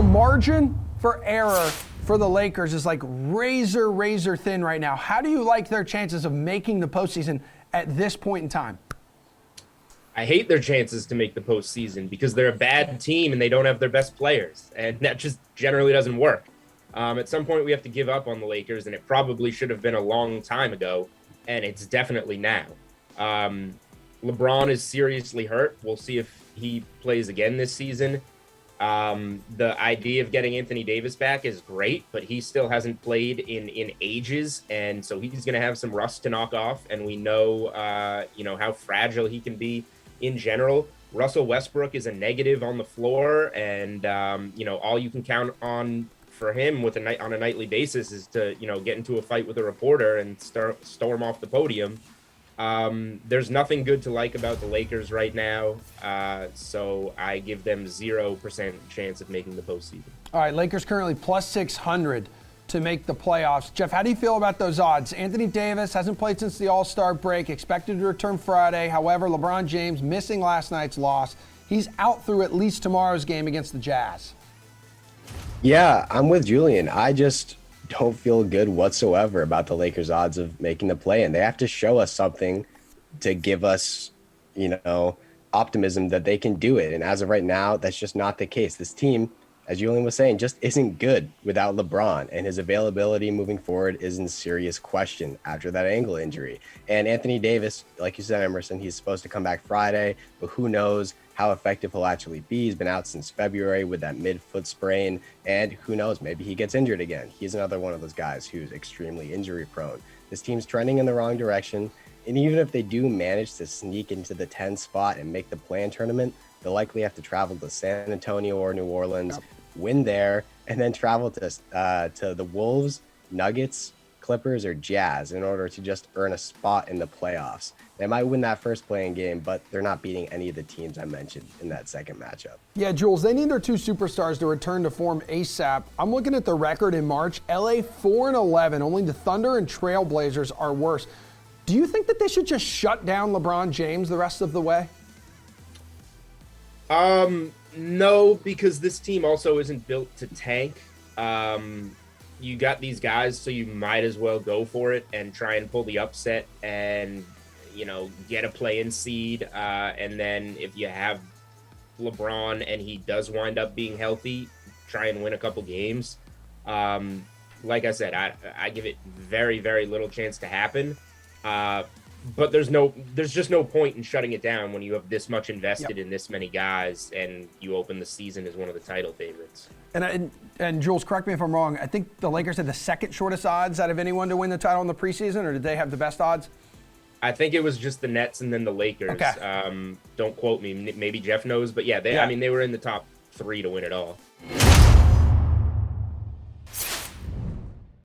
margin for error for the Lakers is like razor thin right now. How do you like their chances of making the postseason at this point in time? I hate their chances to make the postseason because they're a bad team and they don't have their best players, and that just generally doesn't work. At some point, we have to give up on the Lakers, and it probably should have been a long time ago, and it's definitely now. LeBron is seriously hurt. We'll see if he plays again this season. The idea of getting Anthony Davis back is great, but he still hasn't played in ages, and so he's going to have some rust to knock off, and we know, how fragile he can be in general. Russell Westbrook is a negative on the floor, and all you can count on for him on a nightly basis is to get into a fight with a reporter and storm off the podium. There's nothing good to like about the Lakers right now, so I give them 0% chance of making the postseason. All right, Lakers currently plus 600 to make the playoffs. Jeff, how do you feel about those odds? Anthony Davis hasn't played since the All-Star break, expected to return Friday. However, LeBron James missing last night's loss. He's out through at least tomorrow's game against the Jazz. Yeah, I'm with Julian. I just don't feel good whatsoever about the Lakers' odds of making the play, and they have to show us something to give us, optimism that they can do it. And as of right now, that's just not the case. This team, as Julian was saying, just isn't good without LeBron, and his availability moving forward is in serious question after that ankle injury. And Anthony Davis, like you said, Emerson, he's supposed to come back Friday, but who knows how effective he'll actually be. He's been out since February with that mid-foot sprain, and who knows, maybe he gets injured again. He's another one of those guys who's extremely injury prone. This team's trending in the wrong direction, and even if they do manage to sneak into the 10 spot and make the play-in tournament, they'll likely have to travel to San Antonio or New Orleans, win there, and then travel to the Wolves, Nuggets, Clippers, or Jazz in order to just earn a spot in the playoffs. They might win that first playing game, but they're not beating any of the teams I mentioned in that second matchup. Yeah, Jules, they need their two superstars to return to form ASAP. I'm looking at the record in March. LA 4-11. Only the Thunder and Trailblazers are worse. Do you think that they should just shut down LeBron James the rest of the way? No, because this team also isn't built to tank. You got these guys, so you might as well go for it and try and pull the upset and, get a play-in seed. And then if you have LeBron and he does wind up being healthy, try and win a couple games. Like I said, I give it very, very little chance to happen. But there's just no point in shutting it down when you have this much invested in this many guys and you open the season as one of the title favorites. And Jules, correct me if I'm wrong. I think the Lakers had the second shortest odds out of anyone to win the title in the preseason, or did they have the best odds? I think it was just the Nets and then the Lakers. Okay. Don't quote me. Maybe Jeff knows, but yeah, they were in the top 3 to win it all.